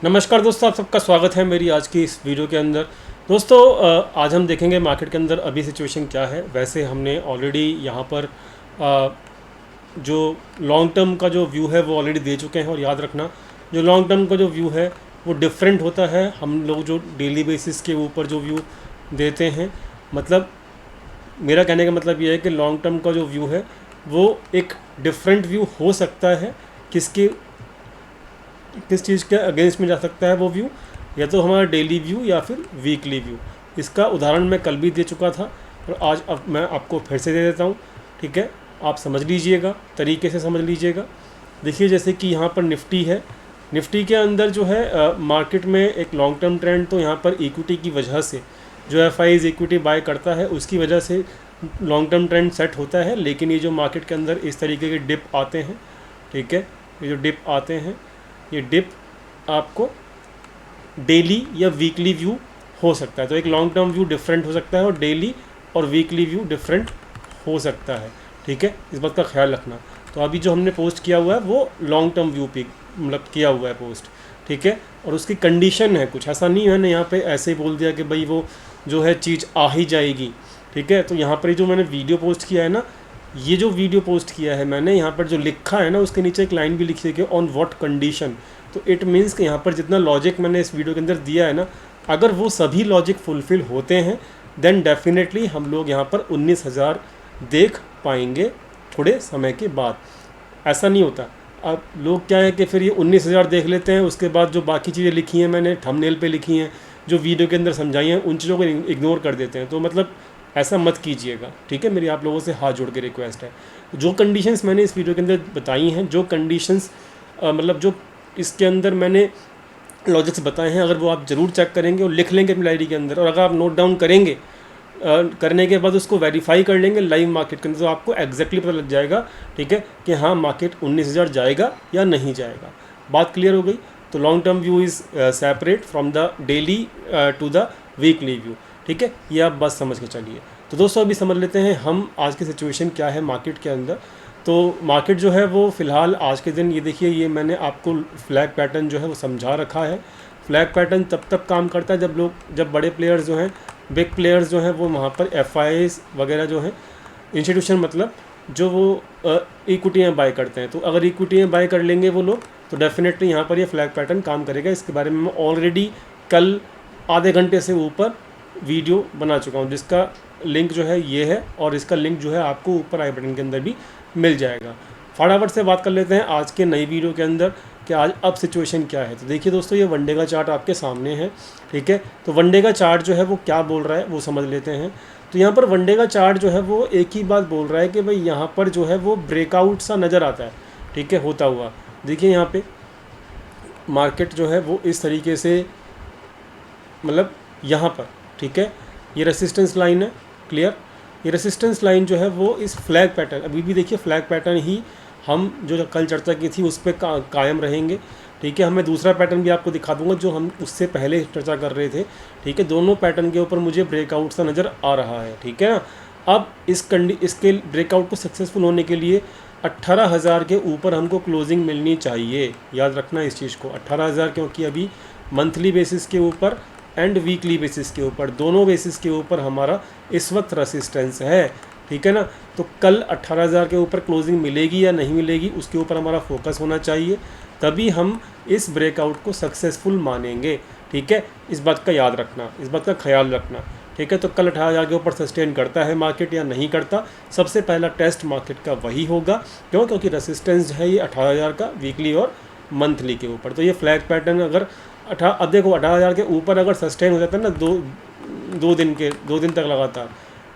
नमस्कार दोस्तों, आप सबका स्वागत है मेरी आज की इस वीडियो के अंदर। दोस्तों आज हम देखेंगे मार्केट के अंदर अभी सिचुएशन क्या है। वैसे हमने ऑलरेडी यहाँ पर जो लॉन्ग टर्म का जो व्यू है वो ऑलरेडी दे चुके हैं। और याद रखना, जो लॉन्ग टर्म का जो व्यू है वो डिफरेंट होता है। हम लोग जो डेली बेसिस के ऊपर जो व्यू देते हैं, मतलब मेरा कहने का मतलब ये है कि लॉन्ग टर्म का जो व्यू है वो एक डिफरेंट व्यू हो सकता है। किस चीज़ के अगेंस्ट में जा सकता है वो व्यू, या तो हमारा डेली व्यू या फिर वीकली व्यू। इसका उदाहरण मैं कल भी दे चुका था और आज अब मैं आपको फिर से दे देता हूँ। ठीक है, आप समझ लीजिएगा, तरीके से समझ लीजिएगा। देखिए जैसे कि यहाँ पर निफ्टी है। निफ्टी के अंदर जो है मार्केट में एक लॉन्ग टर्म ट्रेंड तो यहाँ पर इक्विटी की वजह से, जो एफआईज इक्विटी बाय करता है उसकी वजह से लॉन्ग टर्म ट्रेंड सेट होता है। लेकिन ये जो मार्केट के अंदर इस तरीके के डिप आते हैं, ठीक है, ये जो डिप आते हैं, ये डिप आपको डेली या वीकली व्यू हो सकता है। तो एक लॉन्ग टर्म व्यू डिफरेंट हो सकता है और डेली और वीकली व्यू डिफरेंट हो सकता है। ठीक है, इस बात का ख्याल रखना। तो अभी जो हमने पोस्ट किया हुआ है वो लॉन्ग टर्म व्यू पे मतलब किया हुआ है पोस्ट। ठीक है, और उसकी कंडीशन है कुछ ऐसा नहीं है ना, यहाँ पे ऐसे ही बोल दिया कि भाई वो जो है चीज़ आ ही जाएगी। ठीक है, तो यहाँ पर जो मैंने वीडियो पोस्ट किया है ना, ये जो वीडियो पोस्ट किया है मैंने, यहाँ पर जो लिखा है ना उसके नीचे एक लाइन भी लिखी है कि ऑन व्हाट कंडीशन। तो इट मीन्स कि यहाँ पर जितना लॉजिक मैंने इस वीडियो के अंदर दिया है ना, अगर वो सभी लॉजिक फुलफ़िल होते हैं देन डेफिनेटली हम लोग यहाँ पर 19,000 देख पाएंगे थोड़े समय के बाद। ऐसा नहीं होता। अब लोग क्या है कि फिर ये 19,000 देख लेते हैं, उसके बाद जो बाकी चीज़ें लिखी हैं मैंने थंबनेल पे लिखी हैं, जो वीडियो के अंदर समझाई हैं, उन चीज़ों को इग्नोर कर देते हैं। तो मतलब ऐसा मत कीजिएगा। ठीक है, मेरी आप लोगों से हाथ जोड़ के रिक्वेस्ट है। जो कंडीशंस मैंने इस वीडियो के अंदर बताई हैं, जो कंडीशंस मतलब जो इसके अंदर मैंने लॉजिक्स बताए हैं, अगर वो आप ज़रूर चेक करेंगे और लिख लेंगे अपनी डायरी के अंदर, और अगर आप नोट डाउन करेंगे करने के बाद उसको वेरीफाई कर लेंगे लाइव मार्केट के अंदर, तो आपको एग्जैक्टली पता लग जाएगा, ठीक है, कि हाँ मार्केट 19,000 जाएगा या नहीं जाएगा। बात क्लियर हो गई। तो long term view is separate from the daily to the weekly view. ठीक है, ये आप बस समझ के चलिए। तो दोस्तों अभी समझ लेते हैं हम आज की सिचुएशन क्या है मार्केट के अंदर। तो मार्केट जो है वो फ़िलहाल आज के दिन, ये देखिए, ये मैंने आपको फ्लैग पैटर्न जो है वो समझा रखा है। फ्लैग पैटर्न तब काम करता है जब बड़े प्लेयर्स जो हैं, बिग प्लेयर्स जो हैं, वो वहाँ पर एफआईज वगैरह जो हैं, इंस्टीट्यूशन मतलब जो वो इक्विटियाँ बाय करते हैं। तो अगर इक्विटियाँ बाय कर लेंगे वो लोग, तो डेफिनेटली यहाँ पर ये फ्लैग पैटर्न काम करेगा। इसके बारे में मैं ऑलरेडी कल आधे घंटे से ऊपर वीडियो बना चुका हूँ, जिसका लिंक जो है ये है, और इसका लिंक जो है आपको ऊपर आई बटन के अंदर भी मिल जाएगा। फटाफट से बात कर लेते हैं आज के नई वीडियो के अंदर कि आज अब सिचुएशन क्या है। तो देखिए दोस्तों, ये वनडे का चार्ट आपके सामने है। ठीक है, तो वनडे का चार्ट जो है वो क्या बोल रहा है वो समझ लेते हैं। तो यहाँ पर वनडे का चार्ट जो है वो एक ही बात बोल रहा है कि भाई यहाँ पर जो है वो ब्रेकआउट सा नज़र आता है। ठीक है, होता हुआ देखिए यहाँ पे मार्केट जो है वो इस तरीके से, मतलब यहाँ पर, ठीक है, ये रेसिस्टेंस लाइन है, क्लियर। ये रेसिस्टेंस लाइन जो है वो इस फ्लैग पैटर्न, अभी भी देखिए फ्लैग पैटर्न ही हम जो कल चर्चा की थी उस पर कायम रहेंगे। ठीक है, हमें दूसरा पैटर्न भी आपको दिखा दूंगा जो हम उससे पहले चर्चा कर रहे थे। ठीक है, दोनों पैटर्न के ऊपर मुझे ब्रेकआउट सा नज़र आ रहा है। ठीक है ना, अब इसके ब्रेकआउट को सक्सेसफुल होने के लिए 18,000 के ऊपर हमको क्लोजिंग मिलनी चाहिए। याद रखना इस चीज़ को, 18,000, क्योंकि अभी मंथली बेसिस के ऊपर एंड वीकली बेसिस के ऊपर, दोनों बेसिस के ऊपर हमारा इस वक्त रेसिस्टेंस है। ठीक है ना, तो कल 18,000 के ऊपर क्लोजिंग मिलेगी या नहीं मिलेगी उसके ऊपर हमारा फोकस होना चाहिए, तभी हम इस ब्रेकआउट को सक्सेसफुल मानेंगे। ठीक है, इस बात का याद रखना, इस बात का ख्याल रखना। ठीक है, तो कल 18,000 के ऊपर सस्टेन करता है मार्केट या नहीं करता, सबसे पहला टेस्ट मार्केट का वही होगा। क्योंकि रेसिस्टेंस है ये 18,000 का वीकली और मंथली के ऊपर। तो ये फ्लैग पैटर्न अगर अब देखो 18,000 के ऊपर अगर सस्टेन हो जाता है ना दो दिन तक लगातार,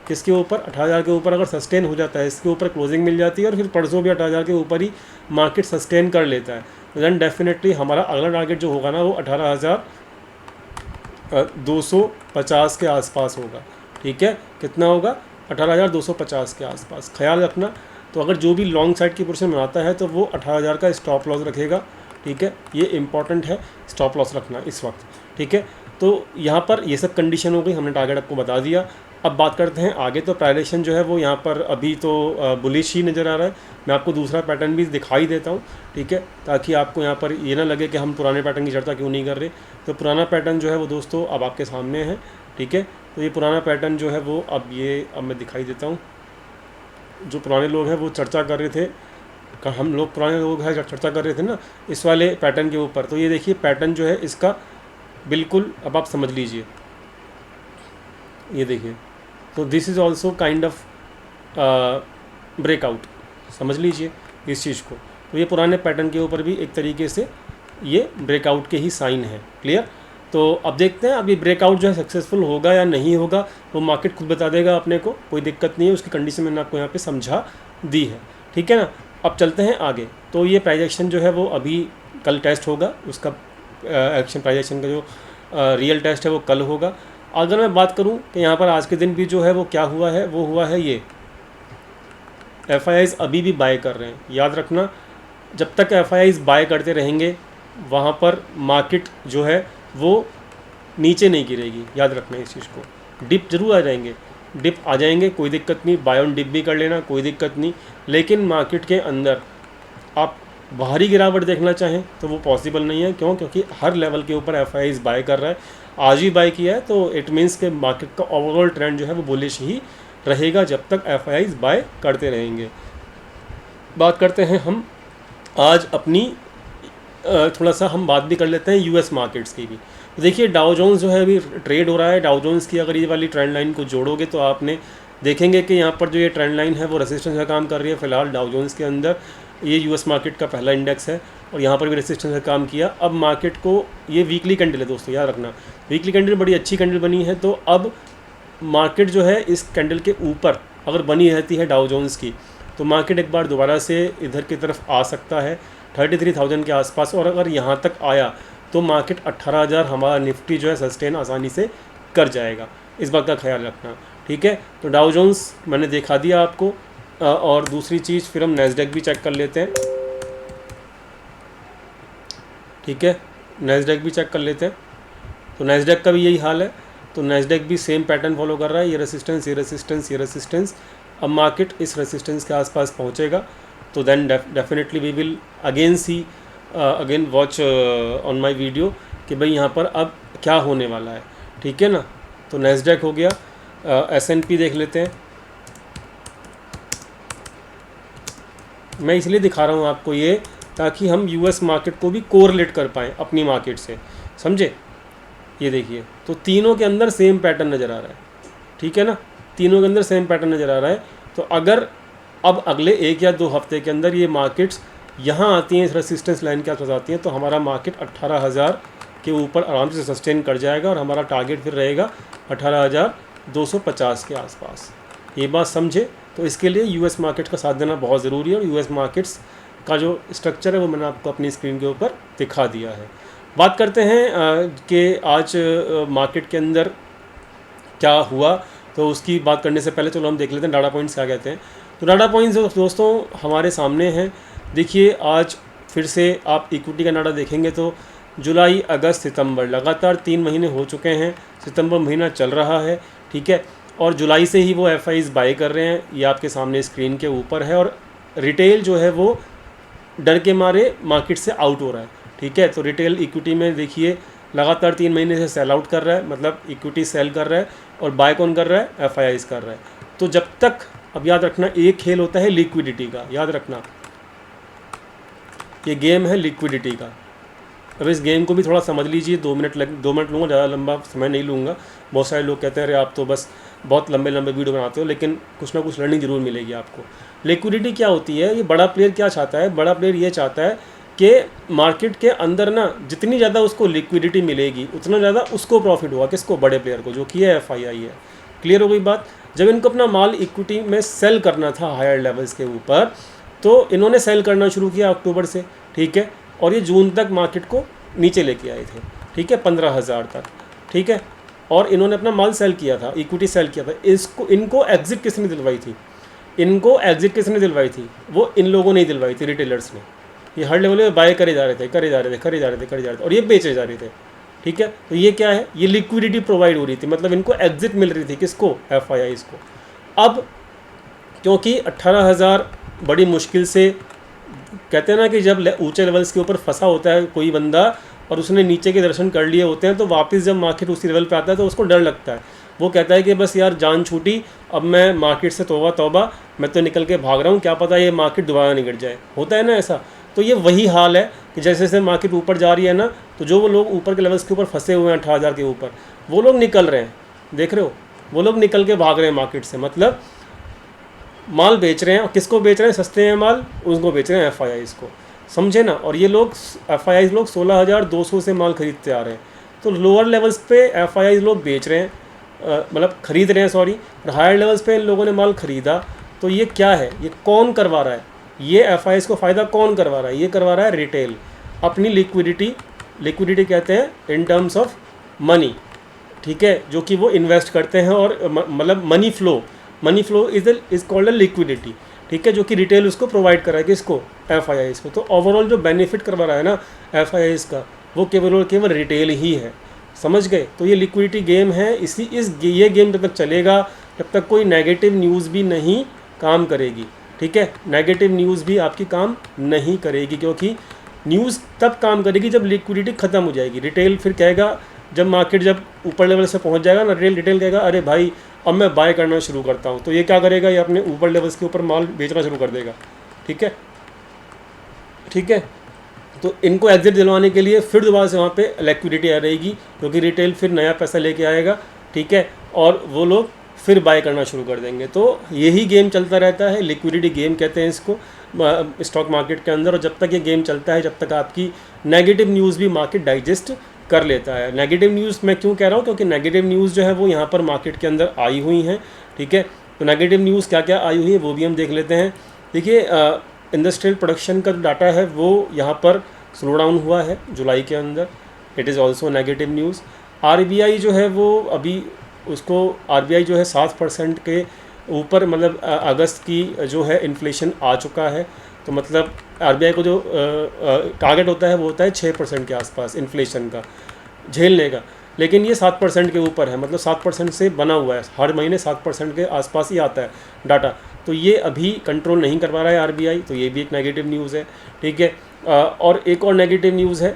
किसके ऊपर, 18,000 के ऊपर अगर सस्टेन हो जाता है, इसके ऊपर क्लोजिंग मिल जाती है और फिर परसों भी 18,000 के ऊपर ही मार्केट सस्टेन कर लेता है, देन डेफिनेटली हमारा अगला टारगेट जो होगा ना वो 18,250 के आसपास होगा। ठीक है, कितना होगा, 18,250 के आसपास, ख्याल रखना। तो अगर जो भी लॉन्ग साइड की पोजीशन बनाता है तो वो 18,000 का स्टॉप लॉस रखेगा। ठीक है, ये इंपॉर्टेंट है स्टॉप लॉस रखना इस वक्त। ठीक है, तो यहाँ पर ये सब कंडीशन हो गई, हमने टारगेट आपको बता दिया। अब बात करते हैं आगे। तो प्राइस जो है वो यहाँ पर अभी तो बुलिश ही नज़र आ रहा है। मैं आपको दूसरा पैटर्न भी दिखाई देता हूँ, ठीक है, ताकि आपको यहाँ पर ये ना लगे कि हम पुराने पैटर्न की चर्चा क्यों नहीं कर रहे। तो पुराना पैटर्न जो है वो दोस्तों अब आपके सामने है, ठीक है। तो ये पुराना पैटर्न जो है वो अब मैं दिखाई देता हूँ। जो पुराने लोग हैं वो चर्चा कर रहे थे, हम लोग पुराने लोग हैं चर्चा कर रहे थे ना इस वाले पैटर्न के ऊपर। तो ये देखिए पैटर्न जो है इसका बिल्कुल अब आप समझ लीजिए, ये देखिए। तो this is also kind of breakout, समझ लीजिए इस चीज़ को। तो ये पुराने पैटर्न के ऊपर भी एक तरीके से ये ब्रेकआउट के ही साइन है। क्लियर। तो अब देखते हैं अब ये ब्रेकआउट जो है सक्सेसफुल होगा या नहीं होगा, वो मार्केट खुद बता देगा अपने को, कोई दिक्कत नहीं है। उसकी कंडीशन मैंने आपको यहाँ पे समझा दी है, ठीक है ना। अब चलते हैं आगे। तो ये प्राइस एक्शन जो है वो अभी कल टेस्ट होगा, उसका एक्शन प्राइस एक्शन का जो रियल टेस्ट है वो कल होगा। अगर मैं बात करूं कि यहाँ पर आज के दिन भी जो है वो क्या हुआ है, वो हुआ है ये FIIs अभी भी बाय कर रहे हैं। याद रखना, जब तक FIIs बाय करते रहेंगे वहाँ पर मार्केट जो है वो नीचे नहीं गिरेगी। याद रखना इस चीज़ को। डिप जरूर आ जाएंगे, डिप आ जाएंगे, कोई दिक्कत नहीं, बाय ऑन डिप भी कर लेना, कोई दिक्कत नहीं। लेकिन मार्केट के अंदर आप बाहरी गिरावट देखना चाहें तो वो पॉसिबल नहीं है। क्यों? क्योंकि हर लेवल के ऊपर FIIs बाय कर रहा है। आज ही बाय किया है, तो इट मीन्स के मार्केट का ओवरऑल ट्रेंड जो है वो बुलिश ही रहेगा जब तक FIIs बाय करते रहेंगे। बात करते हैं हम आज अपनी थोड़ा सा हम बात भी कर लेते हैं US मार्केट्स की भी। तो देखिए डाउ जोन्स जो है अभी ट्रेड हो रहा है। डाउ जोन्स की अगर ये वाली ट्रेंड लाइन को जोड़ोगे तो आपने देखेंगे कि यहाँ पर जो ये ट्रेंड लाइन है वो रेजिस्टेंस का काम कर रही है। फिलहाल डाउ जोन्स के अंदर ये US मार्केट का पहला इंडेक्स है और यहाँ पर भी रेजिस्टेंस का काम किया। अब मार्केट को ये वीकली कैंडल है दोस्तों, याद रखना वीकली कैंडल बड़ी अच्छी कैंडल बनी है। तो अब मार्केट जो है इस कैंडल के ऊपर अगर बनी रहती है डाउ जोन्स की, तो मार्केट एक बार दोबारा से इधर की तरफ आ सकता है 33,000 के आसपास। और अगर यहाँ तक आया तो मार्केट 18,000 हमारा निफ्टी जो है सस्टेन आसानी से कर जाएगा। इस बात का ख्याल रखना, ठीक है। तो डाउ जोन्स मैंने दिखा दिया आपको। और दूसरी चीज़ फिर हम नैस्डैक भी चेक कर लेते हैं, ठीक है। नैस्डैक भी चेक कर लेते हैं। तो नैस्डैक का भी यही हाल है। तो नैस्डैक भी सेम पैटर्न फॉलो कर रहा है, ये रेसिस्टेंस, ये रेसिस्टेंस, ये रेसिस्टेंस। अब मार्केट इस रेसिस्टेंस के आसपास पहुंचेगा तो then definitely we will again see again watch on my video कि भाई यहाँ पर अब क्या होने वाला है, ठीक है ना। तो नैस्डैक हो गया। S&P देख लेते हैं। मैं इसलिए दिखा रहा हूँ आपको ये ताकि हम US मार्केट को भी कोरिलेट कर पाएँ अपनी मार्केट से, समझे। ये देखिए, तो तीनों के अंदर सेम पैटर्न नज़र आ रहा है, ठीक है ना। तीनों के अंदर सेम पैटर्न नज़र आ रहा है। तो अगर अब अगले 1 या 2 हफ्ते के अंदर ये मार्केट्स यहाँ आती हैं, इस रेसिस्टेंस लाइन के आसपास आती हैं, तो हमारा मार्केट 18,000 के ऊपर आराम से सस्टेन कर जाएगा और हमारा टारगेट फिर रहेगा 18,250 के आसपास। ये बात समझे। तो इसके लिए US मार्केट का साथ देना बहुत ज़रूरी है और US मार्केट्स का जो स्ट्रक्चर है वो मैंने आपको अपनी स्क्रीन के ऊपर दिखा दिया है। बात करते हैं कि आज मार्केट के अंदर क्या हुआ। तो उसकी बात करने से पहले चलो हम देख लेते हैं डाटा पॉइंट्स क्या कहते हैं। तो डाटा पॉइंट्स दोस्तों हमारे सामने हैं। देखिए आज फिर से आप इक्विटी का डाटा देखेंगे तो जुलाई, अगस्त, सितंबर लगातार 3 महीने हो चुके हैं। सितंबर महीना चल रहा है, ठीक है। और जुलाई से ही वो FIIs बाय कर रहे हैं, ये आपके सामने स्क्रीन के ऊपर है। और रिटेल जो है वो डर के मारे मार्केट से आउट हो रहा है, ठीक है। तो रिटेल इक्विटी में देखिए लगातार 3 महीने से सेल आउट कर रहा है, मतलब इक्विटी सेल कर रहा है और बाय कौन कर रहा है? FIIs कर रहा है। तो जब तक, अब याद रखना एक खेल होता है लिक्विडिटी का, याद रखना ये गेम है लिक्विडिटी का। अब इस गेम को भी थोड़ा समझ लीजिए। 2 मिनट लूँगा, ज़्यादा लंबा समय नहीं लूँगा। बहुत सारे लोग कहते हैं अरे आप तो बस बहुत लंबे वीडियो बनाते हो, लेकिन कुछ ना कुछ लर्निंग ज़रूर मिलेगी आपको। लिक्विडिटी क्या होती है? ये बड़ा प्लेयर क्या चाहता है? बड़ा प्लेयर ये चाहता है कि मार्केट के अंदर ना जितनी ज़्यादा उसको लिक्विडिटी मिलेगी उतना ज़्यादा उसको प्रॉफिट होगा। किसको? बड़े प्लेयर को, जो कि है FII है। क्लियर हो गई बात। जब इनको अपना माल इक्विटी में सेल करना था हायर लेवल्स के ऊपर, तो इन्होंने सेल करना शुरू किया अक्टूबर से, ठीक है। और ये जून तक मार्केट को नीचे लेके आए थे, ठीक है, 15,000 तक, ठीक है। और इन्होंने अपना माल सेल किया था, इक्विटी सेल किया था। इनको एग्जिट किसने दिलवाई थी? इनको एग्जिट किसने दिलवाई थी? वो इन लोगों ने दिलवाई थी, रिटेलर्स ने। ये हर लेवल पे बाय करे जा रहे थे और ये बेचे जा रहे थे। ठीक है। तो ये क्या है, ये लिक्विडिटी प्रोवाइड हो रही थी, मतलब इनको एग्जिट मिल रही थी, किसको, FIIs को। अब क्योंकि 18,000 बड़ी मुश्किल से, कहते हैं ना कि जब ऊंचे लेवल्स के ऊपर फंसा होता है कोई बंदा और उसने नीचे के दर्शन कर लिए होते हैं, तो वापस जब मार्केट उसी लेवल पे आता है तो उसको डर लगता है। वो कहता है कि बस यार जान छूटी, अब मैं मार्केट से तौबा तौबा, मैं तो निकल के भाग रहा हूँ, क्या पता ये मार्केट दोबारा नहीं गिर जाए। होता है ना ऐसा। तो ये वही हाल है कि जैसे जैसे मार्केट ऊपर जा रही है ना, तो जो वो लोग ऊपर के लेवल्स के ऊपर फंसे हुए हैं 18,000 के ऊपर, वो लोग निकल रहे हैं, देख रहे हो, वो लोग निकल के भाग रहे हैं मार्केट से, मतलब माल बेच रहे हैं। और किसको बेच रहे हैं, सस्ते हैं माल, उसको बेच रहे हैं FIIs को, समझे ना। और ये लोग FIIs लोग 16,200 से माल खरीदते आ रहे हैं। तो लोअर लेवल्स पे FIIs लोग बेच रहे हैं, मतलब खरीद रहे हैं, सॉरी, और हायर लेवल्स पे इन लोगों ने माल खरीदा। तो ये क्या है, ये कौन करवा रहा है, ये FIIs को फ़ायदा कौन करवा रहा है, ये करवा रहा है रिटेल, अपनी लिक्विडिटी कहते हैं इन टर्म्स ऑफ मनी, ठीक है, जो कि वो इन्वेस्ट करते हैं। और मतलब money flow is called a liquidity, ठीक है, जो कि रिटेल उसको प्रोवाइड कर रहा है, किसको, FIIs को। तो ओवरऑल जो बेनिफिट करवा रहा है ना FIIs का, वो केवल और केवल रिटेल ही है, समझ गए। तो ये लिक्विडिटी गेम है, ये गेम जब तक चलेगा तब तक कोई नेगेटिव न्यूज़ भी नहीं काम करेगी, ठीक है, नेगेटिव न्यूज़ भी आपकी काम नहीं करेगी, क्योंकि न्यूज़ तब काम करेगी जब लिक्विडिटी ख़त्म हो जाएगी। रिटेल फिर कहेगा, जब मार्केट जब ऊपर लेवल से पहुंच जाएगा ना, रिटेल कहेगा अरे भाई अब मैं बाय करना शुरू करता हूं। तो ये क्या करेगा, ये अपने ऊपर लेवल्स के ऊपर माल बेचना शुरू कर देगा, ठीक है। तो इनको एग्जिट दिलवाने के लिए फिर दोबारा से वहाँ पे लिक्विडिटी आ रहेगी, क्योंकि रिटेल फिर नया पैसा लेके आएगा, ठीक है, और वो लोग फिर बाय करना शुरू कर देंगे। तो यही गेम चलता रहता है, लिक्विडिटी गेम कहते हैं इसको स्टॉक मार्केट के अंदर। और जब तक ये गेम चलता है, जब तक आपकी नेगेटिव न्यूज़ भी मार्केट डाइजेस्ट कर लेता है। नेगेटिव न्यूज़ मैं क्यों कह रहा हूँ, क्योंकि नेगेटिव न्यूज़ जो है वो यहाँ पर मार्केट के अंदर आई हुई हैं, ठीक है। तो नेगेटिव न्यूज़ क्या क्या आई हुई है वो भी हम देख लेते हैं। देखिए, इंडस्ट्रियल प्रोडक्शन का जो डाटा है वो यहाँ पर स्लो डाउन हुआ है जुलाई के अंदर, it is also negative news. RBI जो है वो अभी उसको RBI जो है 7% के ऊपर, मतलब अगस्त की जो है इन्फ्लेशन आ चुका है। तो मतलब RBI को जो टारगेट होता है वो होता है 6% के आसपास इन्फ्लेशन का झेलने का, लेकिन ये 7% के ऊपर है, मतलब 7% से बना हुआ है, हर महीने 7% के आसपास ही आता है डाटा। तो ये अभी कंट्रोल नहीं कर पा रहा है RBI, तो ये भी एक नेगेटिव न्यूज़ है, ठीक है। और एक और नेगेटिव न्यूज़ है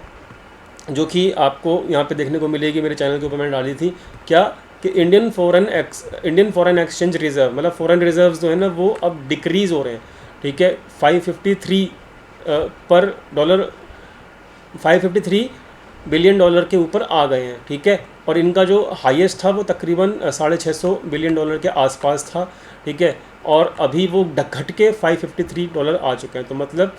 जो कि आपको यहाँ पे देखने को मिलेगी, मेरे चैनल के ऊपर मैंने डाली थी, क्या कि इंडियन फॉरेन एक्सचेंज रिजर्व, मतलब फॉरेन रिजर्व्स जो है ना वो अब डिक्रीज़ हो रहे हैं, ठीक है। 553 बिलियन डॉलर के ऊपर आ गए हैं, ठीक है। और इनका जो हाईएस्ट था वो तकरीबन $650 बिलियन के आसपास था, ठीक है। और अभी वो घट के $553 आ चुके हैं। तो मतलब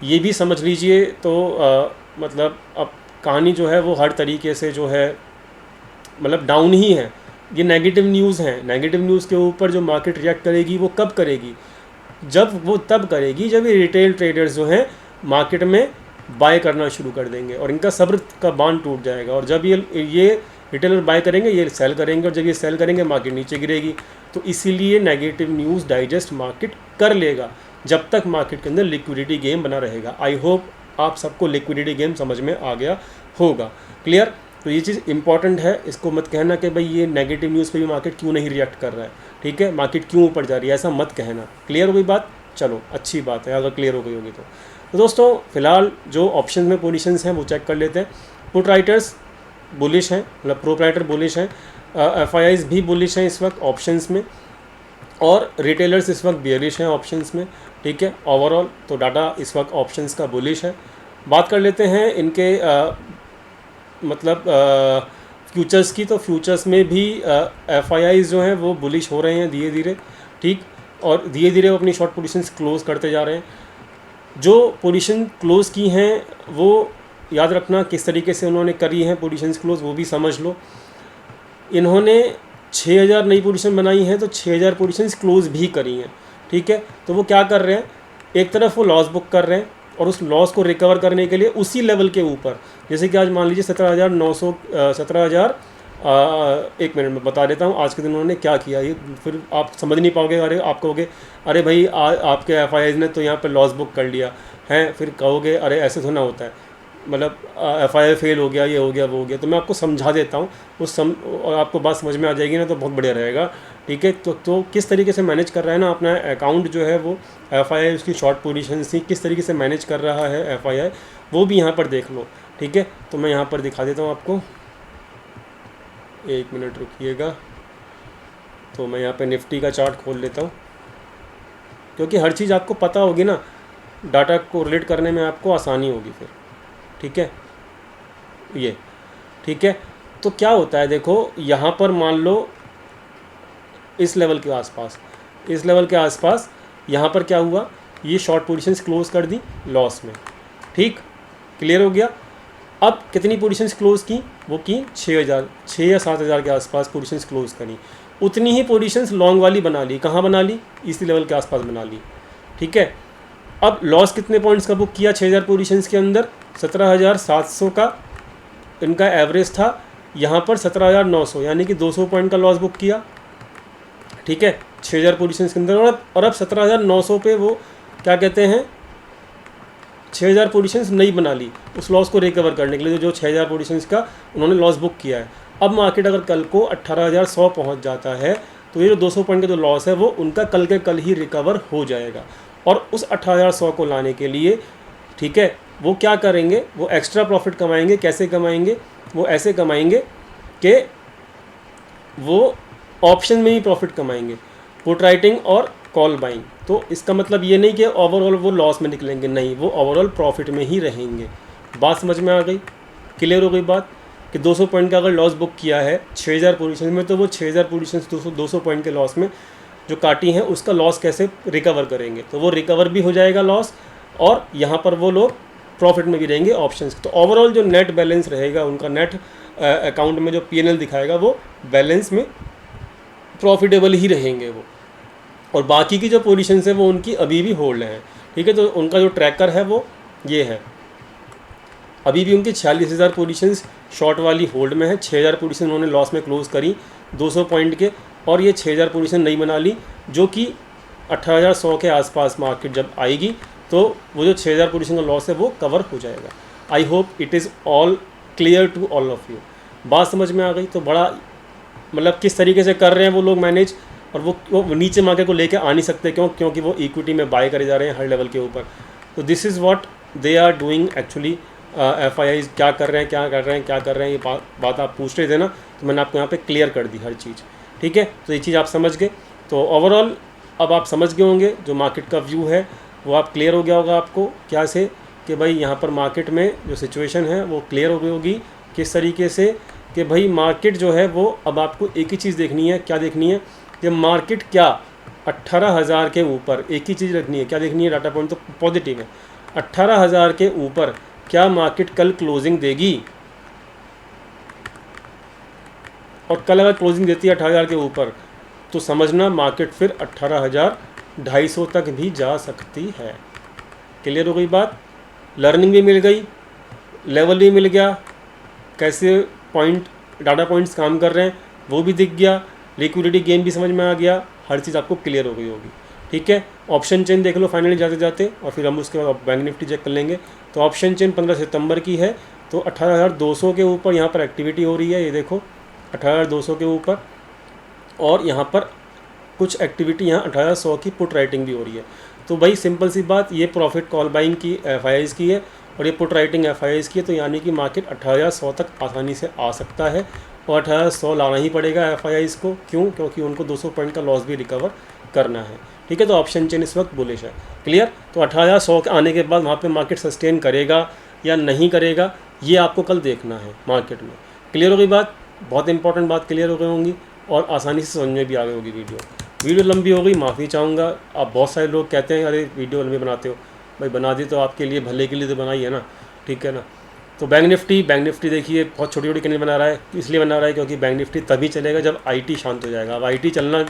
ये भी समझ लीजिए, तो मतलब अब कहानी जो है वो हर तरीके से जो है मतलब डाउन ही है। ये नेगेटिव न्यूज़ हैं, नेगेटिव न्यूज़ के ऊपर जो मार्केट रिएक्ट करेगी वो कब करेगी, वो तब करेगी जब ये रिटेल ट्रेडर्स जो हैं मार्केट में बाय करना शुरू कर देंगे और इनका सब्र का बांध टूट जाएगा। और जब ये रिटेलर बाय करेंगे, ये सेल करेंगे, और जब ये सेल करेंगे मार्केट नीचे गिरेगी। तो इसीलिए नेगेटिव न्यूज़ डाइजेस्ट मार्केट कर लेगा जब तक मार्केट के अंदर लिक्विडिटी गेम बना रहेगा। आई होप आप सबको लिक्विडिटी गेम समझ में आ गया होगा, क्लियर। तो ये चीज़ इंपॉर्टेंट है, इसको मत कहना कि भाई ये नेगेटिव न्यूज़ पे भी मार्केट क्यों नहीं रिएक्ट कर रहा है, ठीक है, मार्केट क्यों ऊपर जा रही है, ऐसा मत कहना। क्लियर हो गई बात, चलो अच्छी बात है अगर क्लियर हो गई होगी तो दोस्तों फिलहाल जो ऑप्शन में पोजीशंस हैं वो चेक कर लेते हैं। पुट राइटर्स बुलिश हैं, मतलब प्रोप्राइटर बुलिश हैं, FIIs भी बुलिश हैं इस वक्त ऑप्शंस में, और रिटेलर्स इस वक्त बियरिश हैं ऑप्शंस में, ठीक है। ओवरऑल तो डाटा इस वक्त ऑप्शंस का बुलिश है। बात कर लेते हैं इनके मतलब फ्यूचर्स की। तो फ्यूचर्स में भी FIIs जो हैं वो बुलिश हो रहे हैं धीरे धीरे, ठीक, और धीरे धीरे वो अपनी शॉर्ट पोजीशंस क्लोज़ करते जा रहे हैं। जो पोजीशन क्लोज़ की हैं वो याद रखना किस तरीके से उन्होंने करी हैं पोजीशंस क्लोज़, वो भी समझ लो। इन्होंने 6000 नई पोजीशन बनाई हैं, तो 6000 पोजीशंस क्लोज़ भी करी हैं, ठीक है। तो वो क्या कर रहे हैं, एक तरफ वो लॉस बुक कर रहे हैं और उस लॉस को रिकवर करने के लिए उसी लेवल के ऊपर, जैसे कि आज मान लीजिए 17,000 एक मिनट में बता देता हूँ आज के दिन उन्होंने क्या किया। ये फिर आप समझ नहीं पाओगे, अरे आप कहोगे अरे भाई आपके FIIs ने तो यहाँ पे लॉस बुक कर लिया है, फिर कहोगे अरे ऐसे थोड़ा होता है। मतलब FII फेल हो गया, ये हो गया, वो हो गया, तो मैं आपको समझा देता हूँ और आपको बात समझ में आ जाएगी ना, तो बहुत बढ़िया रहेगा। ठीक है, तो किस तरीके से मैनेज कर रहा है ना अपना अकाउंट जो है वो FII, उसकी शॉर्ट पोजीशन थी, किस तरीके से मैनेज कर रहा है FII, वो भी यहाँ पर देख लो। ठीक है, तो मैं यहाँ पर दिखा देता हूँ आपको, 1 मिनट रुकिएगा। तो मैं यहाँ पे निफ्टी का चार्ट खोल लेता हूँ, क्योंकि हर चीज़ आपको पता होगी ना, डाटा को रिलेट करने में आपको आसानी होगी फिर। ठीक है, ये ठीक है। तो क्या होता है, देखो यहाँ पर मान लो इस लेवल के आसपास, यहाँ पर क्या हुआ, ये शॉर्ट पोजीशंस क्लोज कर दी लॉस में। ठीक, क्लियर हो गया। अब कितनी पोजीशंस क्लोज की, वो की 6 या 7 हज़ार के आसपास पोजीशंस क्लोज करी। उतनी ही पोजीशंस लॉन्ग वाली बना ली, कहाँ बना ली, इसी लेवल के आसपास बना ली। ठीक है, अब लॉस कितने पॉइंट्स का बुक किया 6000 पोजीशंस के अंदर, 17,700 का इनका एवरेज था, यहाँ पर 17,900, यानी कि 200 पॉइंट का लॉस बुक किया। ठीक है, 6000 पोजीशंस के अंदर, और अब 17,900 पे वो क्या कहते हैं 6000 पोजीशंस नहीं बना ली उस लॉस को रिकवर करने के लिए, जो 6000 पोजीशंस का उन्होंने लॉस बुक किया है। अब मार्केट अगर कल को 18,100 पहुंच जाता है, तो ये जो 200 पॉइंट का जो लॉस है वो उनका कल के कल ही रिकवर हो जाएगा। और उस 18,100 को लाने के लिए, ठीक है, वो क्या करेंगे, वो एक्स्ट्रा प्रॉफिट कमाएंगे। कैसे कमाएंगे, वो ऐसे कमाएंगे कि वो ऑप्शन में ही प्रॉफिट कमाएंगे, पुट राइटिंग और कॉल बाइंग। तो इसका मतलब ये नहीं कि ओवरऑल वो लॉस में निकलेंगे, नहीं, वो ओवरऑल प्रॉफिट में ही रहेंगे। बात समझ में आ गई, क्लियर हो गई बात, कि 200 पॉइंट का अगर लॉस बुक किया है 6000 पोजीशन में, तो वो 6000 पोजीशन 200 पॉइंट के लॉस में जो काटी हैं उसका लॉस कैसे रिकवर करेंगे, तो वो रिकवर भी हो जाएगा लॉस, और यहाँ पर वो लोग प्रॉफिट में भी रहेंगे ऑप्शंस। तो ओवरऑल जो नेट बैलेंस रहेगा उनका, नेट अकाउंट में जो PNL दिखाएगा वो बैलेंस में प्रॉफिटेबल ही रहेंगे वो, और बाकी की जो पोजीशंस है वो उनकी अभी भी होल्ड हैं। ठीक है, तो उनका जो ट्रैकर है वो ये है, अभी भी उनकी 46,000 पोजीशंस शॉर्ट वाली होल्ड में है। 6000 पोजीशन उन्होंने लॉस में क्लोज करी 200 पॉइंट के, और ये 6000 पोजीशन नहीं बना ली, जो कि 18,100 के आसपास मार्केट जब आएगी तो वो जो 6000 पोजीशन का लॉस है वो कवर हो जाएगा। I hope it is all clear to all of you. बात समझ में आ गई, तो बड़ा मतलब किस तरीके से कर रहे हैं वो लोग मैनेज, और वो नीचे मार्केट को लेकर आ नहीं सकते, क्योंकि वो इक्विटी में बाय करे जा रहे हैं हर लेवल के ऊपर। तो this is what they are doing actually. FIIs क्या कर रहे हैं, ये बात आप पूछ रहे थे ना, तो मैंने आपको यहाँ पे क्लियर कर दी हर चीज़। ठीक है, तो ये चीज़ आप समझ गए। तो ओवरऑल अब आप समझ गए होंगे, जो मार्केट का व्यू है वो आप क्लियर हो गया होगा आपको क्या से, कि भाई यहाँ पर मार्केट में जो सिचुएशन है वो क्लियर हो गई होगी किस तरीके से, कि भाई मार्केट जो है वो, अब आपको एक ही चीज़ देखनी है, क्या देखनी है, कि मार्केट क्या 18,000 के ऊपर, एक ही चीज़ रखनी है, क्या देखनी है, डाटा पॉइंट तो पॉजिटिव है, 18,000 के ऊपर क्या मार्केट कल क्लोजिंग देगी। और कल अगर क्लोजिंग देती है 18,000 के ऊपर, तो समझना मार्केट फिर 18,250 तक भी जा सकती है। क्लियर हो गई बात, लर्निंग भी मिल गई, लेवल भी मिल गया, कैसे पॉइंट डाटा पॉइंट्स काम कर रहे हैं वो भी दिख गया, लिक्विडिटी गेन भी समझ में आ गया, हर चीज़ आपको क्लियर हो गई होगी। ठीक है, ऑप्शन चेन देख लो फाइनली जाते जाते, और फिर हम उसके बाद बैंक निफ्टी चेक कर लेंगे। तो ऑप्शन चेन 15 सितंबर की है, तो 18,200 के ऊपर यहाँ पर एक्टिविटी हो रही है, ये देखो 18,200 के ऊपर, और यहाँ पर कुछ एक्टिविटी यहाँ 18,100 की पुट राइटिंग भी हो रही है। तो भाई सिंपल सी बात, ये प्रॉफिट कॉल बाइंग की FIIs की है, और ये पुट राइटिंग FIIs की है, तो यानी कि मार्केट 18,100 तक आसानी से आ सकता है, और 18,100 लाना ही पड़ेगा FIIs को। क्यों? क्योंकि उनको 200 पॉइंट का लॉस भी रिकवर करना है। ठीक है, तो ऑप्शन चेन इस वक्त बुलिश है। क्लियर, तो 18,100 के आने के बाद वहाँ पे मार्केट सस्टेन करेगा या नहीं करेगा, ये आपको कल देखना है मार्केट में। क्लियर हो गई बात, बहुत इंपॉर्टेंट बात क्लियर हो गई होंगी, और आसानी से समझ में भी आ गई होगी। वीडियो लंबी हो गई, माफ़ी चाहूँगा। अब बहुत सारे लोग कहते हैं अरे वीडियो लंबी बनाते हो, भाई बना दी तो आपके लिए भले के लिए तो बनाई है ना, ठीक है ना। तो बैंक निफ्टी देखिए बहुत छोटी छोटी कैंडल बना रहा है, इसलिए बना रहा है क्योंकि बैंक निफ्टी तभी चलेगा जब IT शांत हो जाएगा। अब IT चलना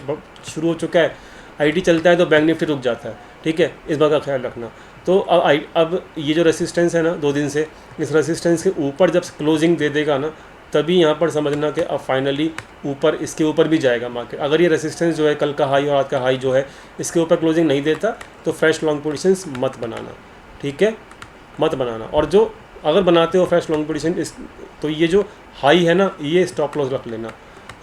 शुरू हो चुका है, IT चलता है तो बैंक निफ्टी रुक जाता है। ठीक है, इस बात का ख्याल रखना। तो अब ये जो रेसिस्टेंस है ना 2 दिन से, इस रेसिस्टेंस के ऊपर जब क्लोजिंग दे देगा ना, तभी यहाँ पर समझना कि अब फाइनली ऊपर, इसके ऊपर भी जाएगा मार्केट। अगर ये रेसिस्टेंस जो है कल का हाई और आज का हाई जो है इसके ऊपर क्लोजिंग नहीं देता, तो फ्रेश लॉन्ग पोजीशंस मत बनाना। ठीक है, मत बनाना। और जो अगर बनाते हो फ्रेश लॉन्ग पोजीशन इस, तो ये जो हाई है ना, ये स्टॉप लॉस रख लेना,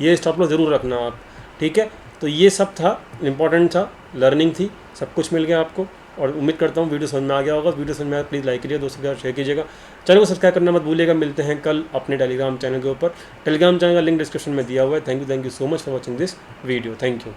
ये स्टॉप लॉस ज़रूर रखना आप, ठीक है। तो ये सब था, इंपॉर्टेंट था, लर्निंग थी, सब कुछ मिल गया आपको। और उम्मीद करता हूँ वीडियो समझ में आ गया होगा। वीडियो समझ में आया प्लीज़ लाइक करिए, दोस्तों के साथ शेयर कीजिएगा, चैनल को सब्सक्राइब करना मत भूलिएगा। मिलते हैं कल अपने टेलीग्राम चैनल के ऊपर। टेलीग्राम चैनल का लिंक डिस्क्रिप्शन में दिया हुआ है। Thank you so much for watching this video. Thank you.